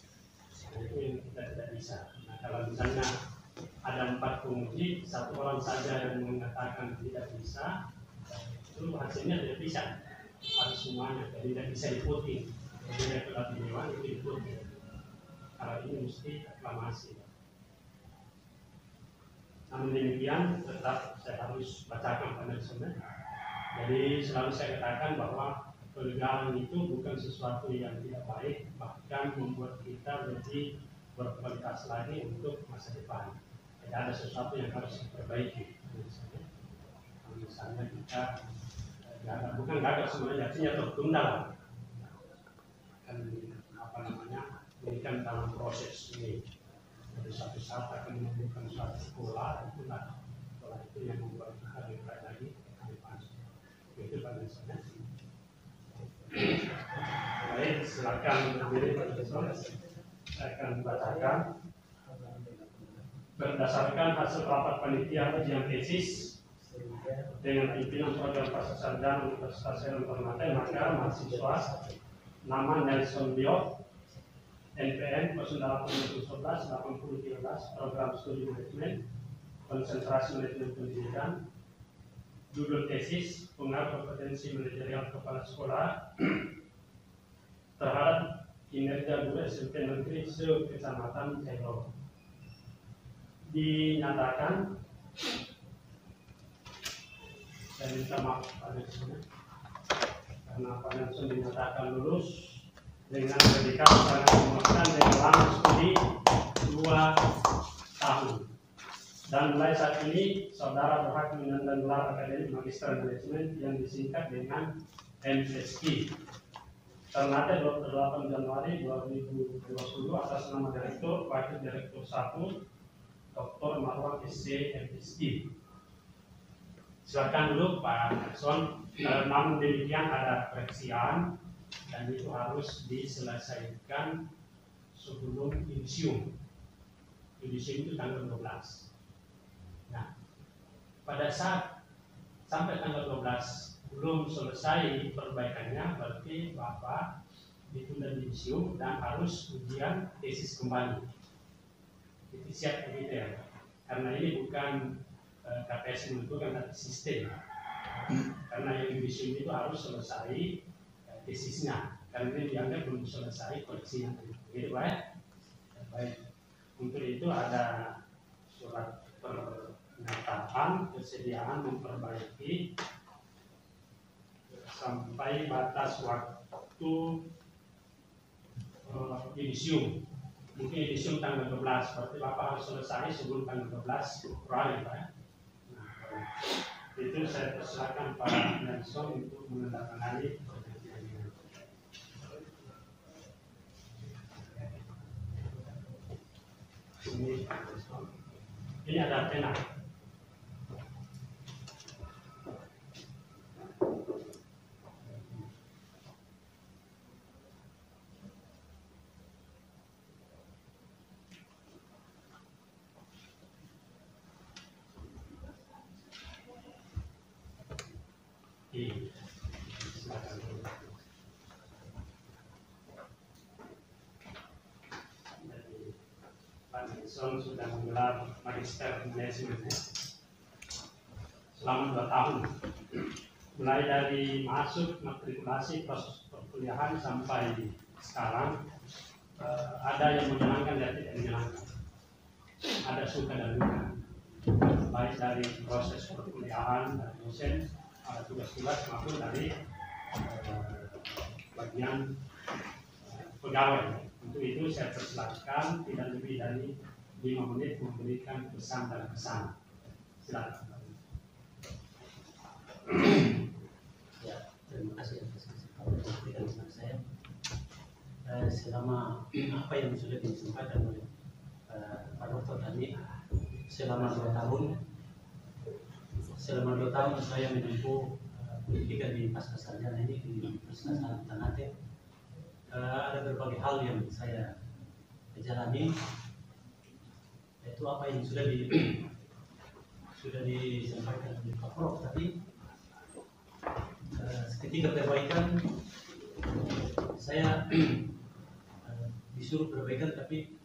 Nah, itu yang kita tidak bisa. Nah, kalau misalnya ada 4 penguji, 1 orang saja yang mengatakan tidak bisa, itu hasilnya tidak bisa. Harus semuanya, jadi tidak bisa diputing. Jadi level dewan itu diputing. Kalau ini mesti aklamasi. Namun demikian tetap saya harus bacakan penjelasannya. Jadi selalu saya katakan bahwa penegakkan itu bukan sesuatu yang tidak baik, bahkan membuat kita lebih berkualitas lagi untuk masa depan. Tidak ada sesuatu yang harus diperbaiki. Misalnya kita bukan gagal sebenarnya, artinya tertunda lah. Kan ini kan dalam proses ini. Dari suatu saat akan menemukan suatu sekolah, itulah sekolah itu yang membuat kita lebih baik lagi ke depan. Itu penjelasannya. Baik, silakan berdiri Pak Jason. Saya akan bacakan. Berdasarkan hasil rapat panitia ujian tesis dengan pimpinan program pasca sarjana Universitas Serang Ternate, maka mahasiswa nama Nelson Biot, NPM 0811-8013, program studi manajemen, konsentrasi manajemen pendidikan, judul tesis pengaruh kompetensi manajerial kepala sekolah terhadap kinerja guru SMP negeri se-Kecamatan Celo. Dinyatakan, saya minta maaf pada disini, karena Pak Nelson dinyatakan lulus dengan predikat sangat memuaskan dengan lama studi 2 tahun. Dan mulai saat ini saudara berhak menyandang gelar akademik magister manajemen yang disingkat dengan MSc. Ternate 28 Januari 2020 atas nama Direktur, Wakil Direktur 1, Dr. Marwan SC MSc. Silakan dulu Pak Nelson. Namun demikian ada koreksian dan itu harus diselesaikan sebelum yudisium. Yudisium itu tanggal 12. Nah, pada saat sampai tanggal 12 belum selesai perbaikannya, berarti Bapak ditunda yudisium dan harus ujian tesis kembali. Itu siap begitu ya, karena ini bukan KPS menentukan tapi sistem. Karena yang yudisium itu harus selesai tesisnya, karena ini dianggap belum selesai koleksinya. Begitu baik. Baik. Untuk itu ada surat pernyataan kesediaan memperbaiki sampai batas waktu yudisium. Mungkin yudisium tanggal 12, berarti Bapak harus selesai sebelum tanggal 12 Februari, Pak. Nah, itu saya persilakan Pak Nelson untuk menandatangani perjanjian ini. Ini ada pena. Silakan. Pak Nelson sudah menggelar magister manajemen selama 2 tahun, mulai dari masuk matrikulasi proses perkuliahan sampai sekarang. Ada yang menyenangkan dan tidak menyenangkan, ada suka dan duka, baik dari proses perkuliahan dan dosen, ada tugas-tugas maupun dari bagian pegawai. Untuk itu saya persilakan tidak lebih dari 5 menit memberikan pesan dan kesan. Silakan. Ya, terima kasih atas kesempatan kepada saya. Selama apa yang sudah disampaikan oleh Pak Dokter tadi, selama 2 tahun saya menempuh pendidikan di pasca sarjana ini di Universitas Serang Ternate. Ada berbagai hal yang saya jalani, yaitu apa yang sudah disampaikan oleh Pak Prof tadi. ketika perbaikan saya disuruh perbaikan, tapi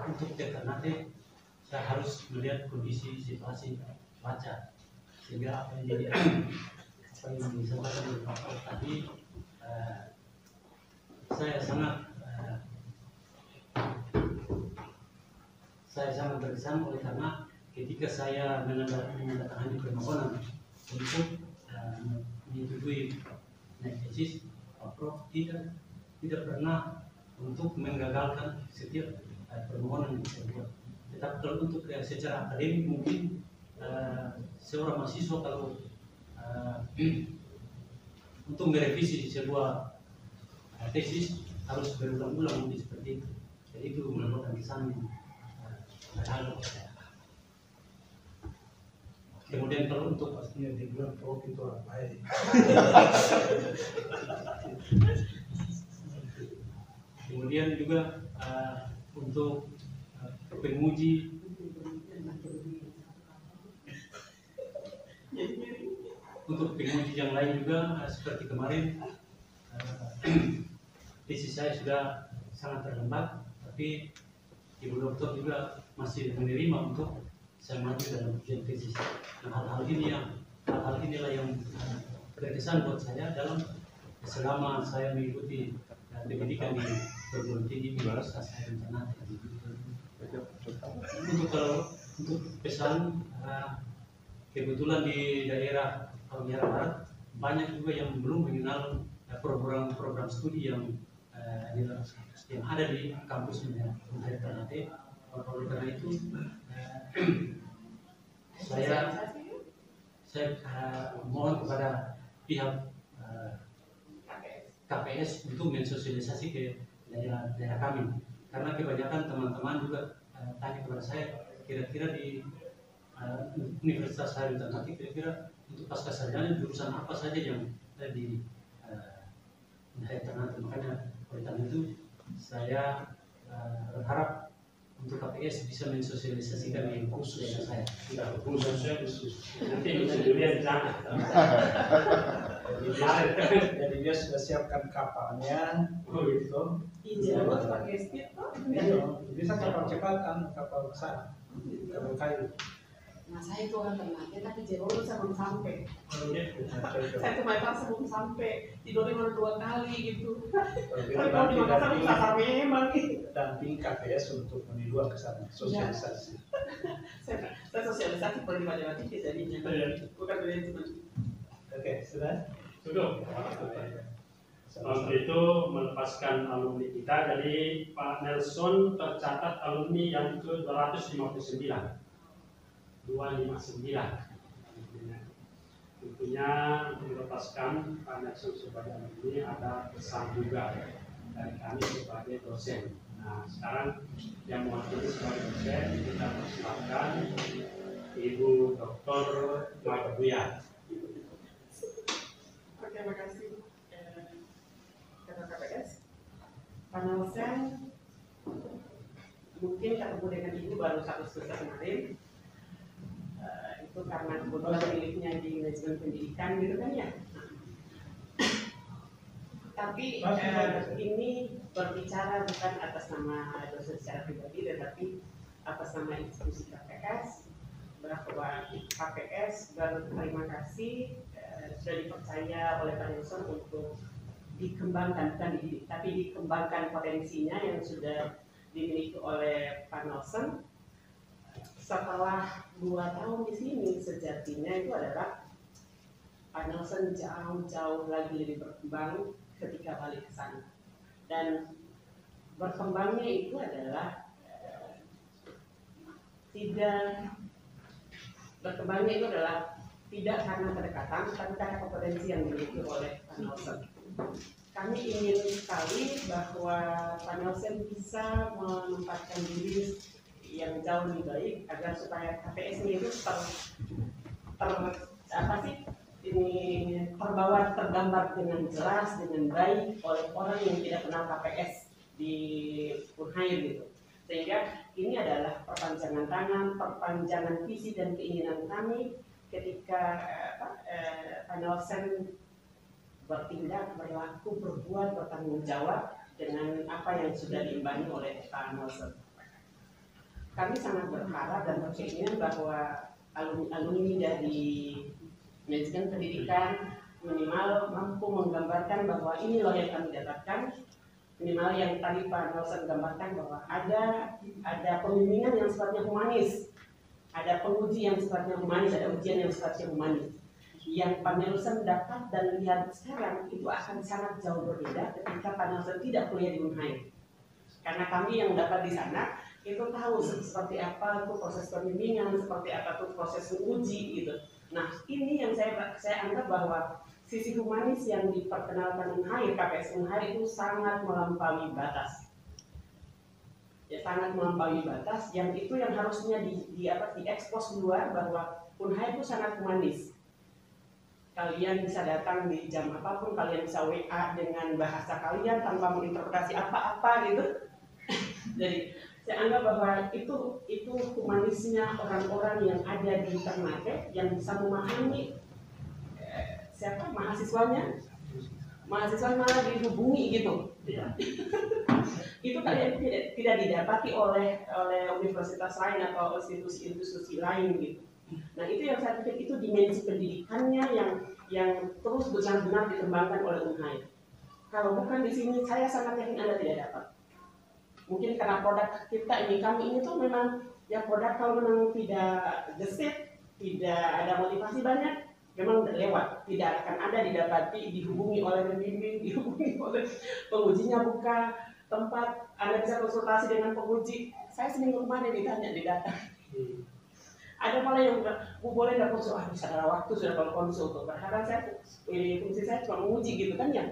untuk alternatif saya harus melihat kondisi situasi cuaca, sehingga apa yang jadi apa yang disampaikan oleh Pak Prof tadi saya sangat berkesan oleh karena ketika saya menandatangani permohonan untuk menyetujui naik tesis, Pak Prof tidak pernah untuk menggagalkan setiap permohonan yang saya buat. Tetapi kalau untuk secara akademik mungkin seorang mahasiswa kalau untuk merevisi sebuah tesis harus berulang-ulang mungkin seperti itu. Jadi itu menimbulkan kesan yang berharga buat saya. Kemudian kalau untuk pastinya dibilang Prof itu orang baik. kemudian juga untuk penguji yang lain juga seperti kemarin tesis saya sudah sangat terlambat, tapi Ibu Dokter juga masih menerima untuk saya maju dalam ujian tesis. Nah, hal-hal inilah yang berkesan buat saya dalam selama saya mengikuti pendidikan di perguruan tinggi Universitas Air Ternate. Untuk pesan, kebetulan di daerah Halmahera Barat banyak juga yang belum mengenal program studi yang ada di kampus Air Ternate. Oleh karena itu saya mohon kepada pihak KPS untuk mensosialisasi ke daerah kami, karena kebanyakan teman-teman juga tanya kepada saya, kira-kira di Universitas Air Ternate kira-kira untuk pasca sarjana jurusan apa saja yang ada di Air Ternate. Makanya oleh karena itu saya berharap untuk KPS bisa mensosialisasikan di khusus daerah saya. Tidak khususnya khusus. Nanti bisa dilihat di sana. Jadi dia sudah siapkan kapalnya, gitu. Iya, harus pakai speed kok. Bisa kapal cepat kan, kapal besar, kapal kayu. Nah, saya itu orang Ternate, tapi Jerolo saya belum sampai. Cocok. Saya ke Makassar sebelum sampai, tidurnya baru 2 kali gitu. Kalau gitu Tapi kalau di Makassar nanti besar memang gitu. damping KPS untuk meniluan ke sana, sosialisasi. Saya sosialisasi kalau di Majalah TV jadinya. Bukan manajemen. Oke, sudah? Sudah. Untuk itu melepaskan alumni kita, jadi Pak Nelson tercatat alumni yang ke 259. 259. Tentunya untuk melepaskan Pak Nelson sebagai alumni ada pesan juga dari kami sebagai dosen. Nah, sekarang yang mewakili sebagai dosen kita persilakan Ibu Dr. Marbuya. Oke, makasih. Ketua KPS, Pak Nelson mungkin ketemu dengan Ibu baru 1 semester kemarin. Itu karena kebetulan miliknya di manajemen pendidikan gitu kan ya. Tapi ini berbicara bukan atas nama dosen secara pribadi, tetapi atas nama institusi KPS, bahwa KPS berterima kasih sudah dipercaya oleh Pak Nelson untuk dikembangkan, bukan dididik, tapi dikembangkan potensinya yang sudah dimiliki oleh Pak Nelson. Setelah 2 tahun di sini, sejatinya itu adalah Pak Nelson jauh-jauh lagi lebih berkembang ketika balik ke sana. Dan berkembangnya itu adalah tidak karena kedekatan, tapi karena kompetensi yang dimiliki oleh Pak Nelson. Kami ingin sekali bahwa Pak Nelson bisa menempatkan diri yang jauh lebih baik agar supaya KPS ini itu tergambar dengan jelas, dengan baik oleh orang yang tidak kenal KPS di Unhair gitu. Sehingga ini adalah perpanjangan tangan, perpanjangan visi dan keinginan kami ketika Pak Nelson bertindak, berlaku, berbuat, bertanggung jawab dengan apa yang sudah diimbangi oleh Pak Nelson. Kami sangat berharap dan berkeinginan bahwa alumni dari manajemen pendidikan minimal mampu menggambarkan bahwa ini loh yang kami dapatkan, minimal yang tadi Pak Nelson gambarkan bahwa ada pembimbingan yang sifatnya humanis, ada penguji yang sifatnya humanis, ada ujian yang sifatnya humanis. Yang Pak Nelson dapat dan lihat sekarang itu akan sangat jauh berbeda ketika Pak Nelson tidak kuliah di Unhai. Karena kami yang dapat di sana itu tahu seperti apa itu proses pembimbingan, seperti apa itu proses uji gitu. Nah ini yang saya anggap bahwa sisi humanis yang diperkenalkan Unhai, KPS Unhai itu sangat melampaui batas. Ya, sangat melampaui batas yang itu yang harusnya diekspos keluar bahwa Unhai itu sangat humanis. Kalian bisa datang di jam apapun, kalian bisa WA dengan bahasa kalian tanpa menginterpretasi apa-apa gitu. Jadi saya anggap bahwa itu humanisnya orang-orang yang ada di Ternate yang bisa memahami siapa mahasiswanya malah dihubungi gitu. Itu kalian tidak didapati oleh universitas lain atau institusi lain gitu. Nah itu yang saya pikir itu dimensi pendidikannya yang terus benar-benar dikembangkan oleh Unhai. Kalau bukan di sini saya sangat yakin Anda tidak dapat. Mungkin karena produk kita kami ini tuh memang ya produk kalau memang tidak gesit, tidak ada motivasi banyak, memang lewat, tidak akan ada didapati, dihubungi oleh pembimbing, dihubungi oleh pengujinya buka tempat, Anda bisa konsultasi dengan penguji. Saya seminggu kemarin ditanya di data. Ada malah yang Bu boleh nggak konsul, bisa ada waktu sudah kalau konsul tuh. Karena fungsi saya cuma menguji gitu kan ya.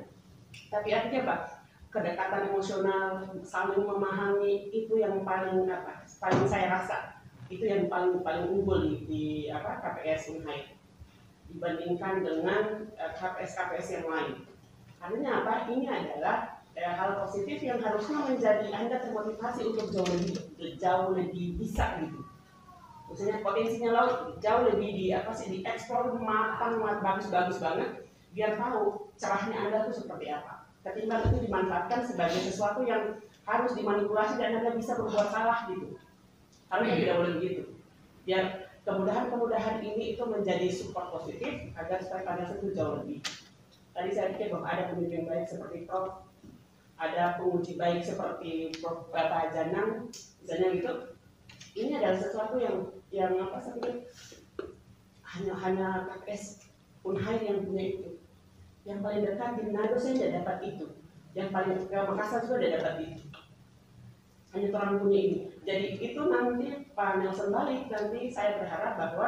Tapi artinya Pak, kedekatan emosional, saling memahami itu yang paling saya rasa itu yang paling unggul di KPS Unhai dibandingkan dengan KPS yang lain. Artinya apa? Ini adalah hal positif yang harusnya menjadi Anda termotivasi untuk jauh lebih bisa gitu. Maksudnya potensinya jauh lebih diekspor matang bagus banget biar tahu cerahnya Anda itu seperti apa. Ketimbang itu dimanfaatkan sebagai sesuatu yang harus dimanipulasi dan Anda bisa berbuat salah gitu. Harusnya tidak boleh begitu. Biar kemudahan ini itu menjadi support positif agar supaya kalian itu jauh lebih. Tadi saya pikir bahwa ada pembimbing baik seperti Prof, ada penguji baik seperti Prof Bapak Janang, misalnya gitu. Ini adalah sesuatu yang saya pikir hanya KPS Unhai yang punya itu. Yang paling dekat di Manado saya tidak dapat itu. Yang paling ke Makassar juga tidak dapat itu. Hanya orang punya ini. Jadi itu nanti Pak Nelson balik, nanti saya berharap bahwa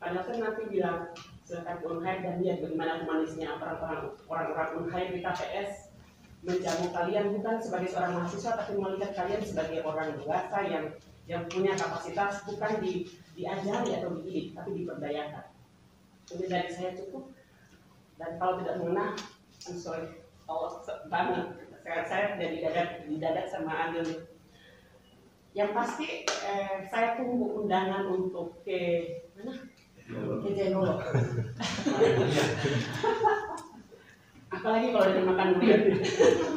Pak Nelson nanti bilang silakan Unhai dan lihat bagaimana humanisnya orang-orang Unhai di KPS menjamu kalian bukan sebagai seorang mahasiswa tapi melihat kalian sebagai orang dewasa yang punya kapasitas bukan diajari atau dididik tapi diperdayakan. Jadi dari saya cukup. Dan kalau tidak mengenal, I'm sorry, banget. Saya tidak didadak sama Adil. Yang pasti saya tunggu undangan untuk ke mana? Ke Jenolo. Apalagi kalau ada makan durian.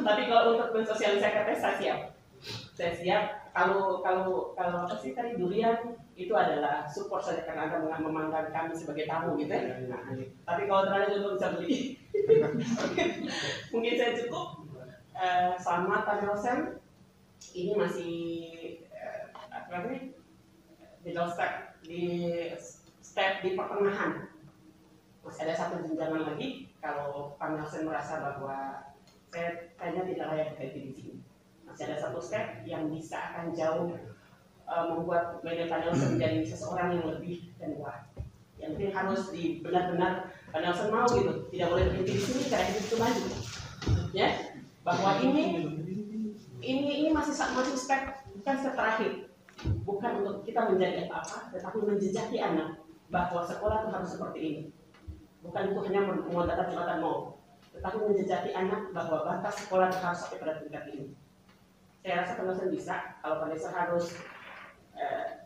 Tapi kalau untuk mensosialisasikan saya siap. Saya siap. Kalau apa sih tadi durian itu adalah support saja karena Anda memandang kami sebagai tamu gitu ya. Nah, tapi kalau ternyata juga bisa beli. Mungkin saya cukup. Selamat Pak Nelson. Ini masih di step di pertengahan. Masih ada satu jenjang lagi. Kalau Pak Nelson merasa bahwa saya kayaknya tidak layak berada di sini. Masih ada satu step yang bisa akan jauh membuat media Pak Nelson menjadi seseorang yang lebih dan kuat. Yang penting harus benar-benar Pak Nelson mau gitu, tidak boleh berhenti di sini, cara hidup itu maju. Ya, bahwa ini masih step, bukan step terakhir, bukan untuk kita menjadi apa-apa, tetapi menjejaki anak bahwa sekolah itu harus seperti ini. Bukan itu hanya mau datang jabatan mau, tetapi menjejaki anak bahwa batas sekolah harus sampai pada tingkat ini. Saya rasa Pak Nelson bisa, kalau Pak Nelson harus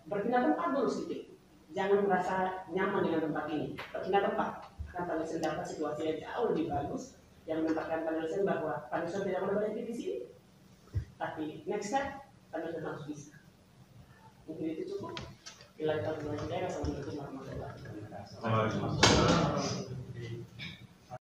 berpindah tempat dulu sedikit. Jangan merasa nyaman dengan tempat ini. Berpindah tempat, akan Pak Nelson dapat situasi yang jauh lebih bagus, yang menempatkan Pak Nelson bahwa Pak Nelson tidak boleh berhenti di sini. Tapi next step, Pak Nelson harus bisa. Mungkin itu cukup. Bila kita berbicara, assalamualaikum warahmatullahi wabarakatuh.